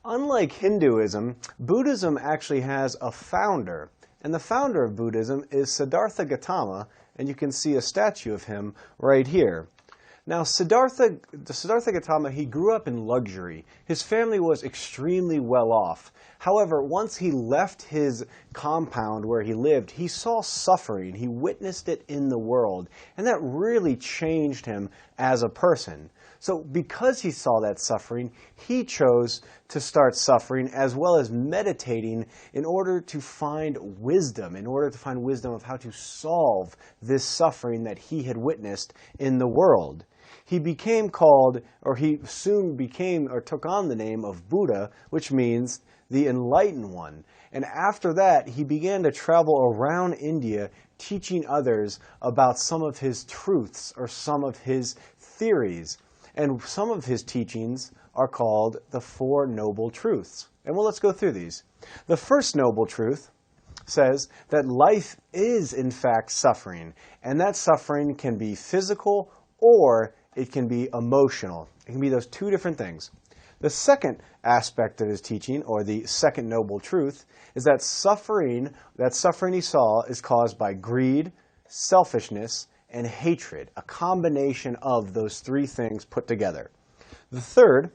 Unlike Hinduism, Buddhism actually has a founder. And the founder of Buddhism is Siddhartha Gautama, and you can see a statue of him right here. Now, Siddhartha Gautama, he grew up in luxury. His family was extremely well off. However, once he left his compound where he lived, he saw suffering. He witnessed it in the world, and that really changed him as a person. So because he saw that suffering, he chose to start suffering as well as meditating in order to find wisdom, of how to solve this suffering that he had witnessed in the world. He became called, or he soon became or took on the name of Buddha, which means the enlightened one. And after that, he began to travel around India teaching others about some of his truths or some of his theories. And some of his teachings are called the Four Noble Truths. And well, let's go through these. The first noble truth says that life is in fact suffering, and that suffering can be physical or it can be emotional. It can be those two different things. The second aspect of his teaching, or the second noble truth, is that suffering he saw is caused by greed, selfishness, and hatred, a combination of those three things put together. The third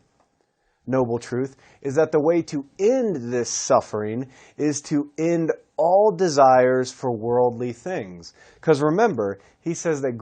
noble truth is that the way to end this suffering is to end all desires for worldly things. Because remember, he says that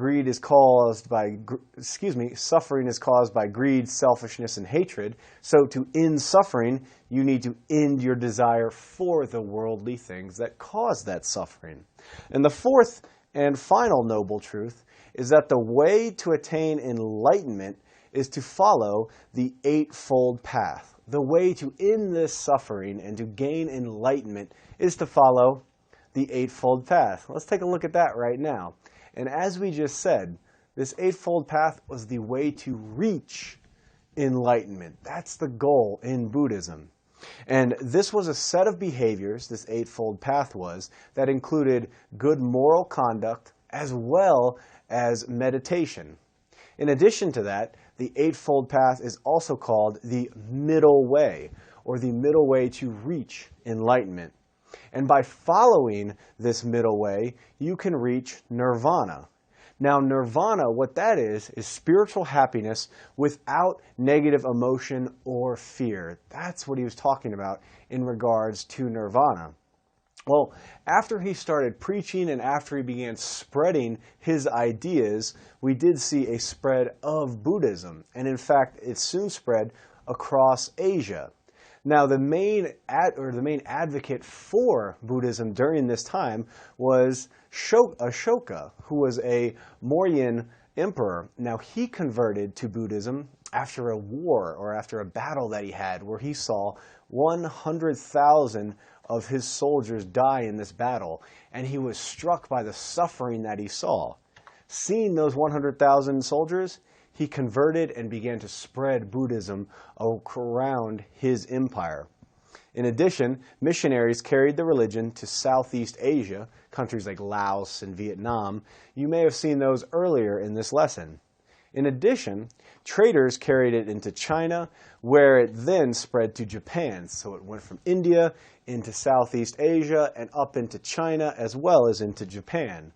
suffering is caused by greed, selfishness, and hatred. So to end suffering, you need to end your desire for the worldly things that cause that suffering. And the fourth and final noble truth is that the way to attain enlightenment is to follow the eightfold path. The way to end this suffering and to gain enlightenment is to follow the eightfold path. Let's take a look at that right now. And as we just said, this eightfold path was the way to reach enlightenment. That's the goal in Buddhism. And this was a set of behaviors, this eightfold path was, that included good moral conduct as well as meditation. In addition to that, the eightfold path is also called the middle way, or the middle way to reach enlightenment. And by following this middle way, you can reach nirvana. Now, nirvana, what that is spiritual happiness without negative emotion or fear. That's what he was talking about in regards to nirvana. Well, after he started preaching and after he began spreading his ideas, we did see a spread of Buddhism. And in fact, it soon spread across Asia. Now, the main advocate for Buddhism during this time was Ashoka, who was a Mauryan emperor. Now, he converted to Buddhism after a war or after a battle that he had where he saw 100,000 of his soldiers die in this battle, and he was struck by the suffering that he saw. Seeing those 100,000 soldiers, he converted and began to spread Buddhism around his empire. In addition, missionaries carried the religion to Southeast Asia, countries like Laos and Vietnam. You may have seen those earlier in this lesson. In addition, traders carried it into China, where it then spread to Japan. So it went from India into Southeast Asia and up into China as well as into Japan.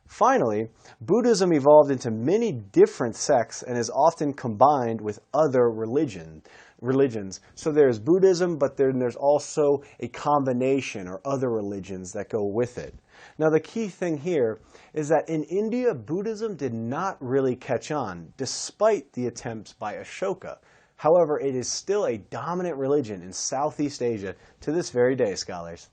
Finally, Buddhism evolved into many different sects and is often combined with other religions. So there's Buddhism, but then there's also a combination or other religions that go with it. Now, the key thing here is that in India, Buddhism did not really catch on, despite the attempts by Ashoka. However, it is still a dominant religion in Southeast Asia to this very day, scholars.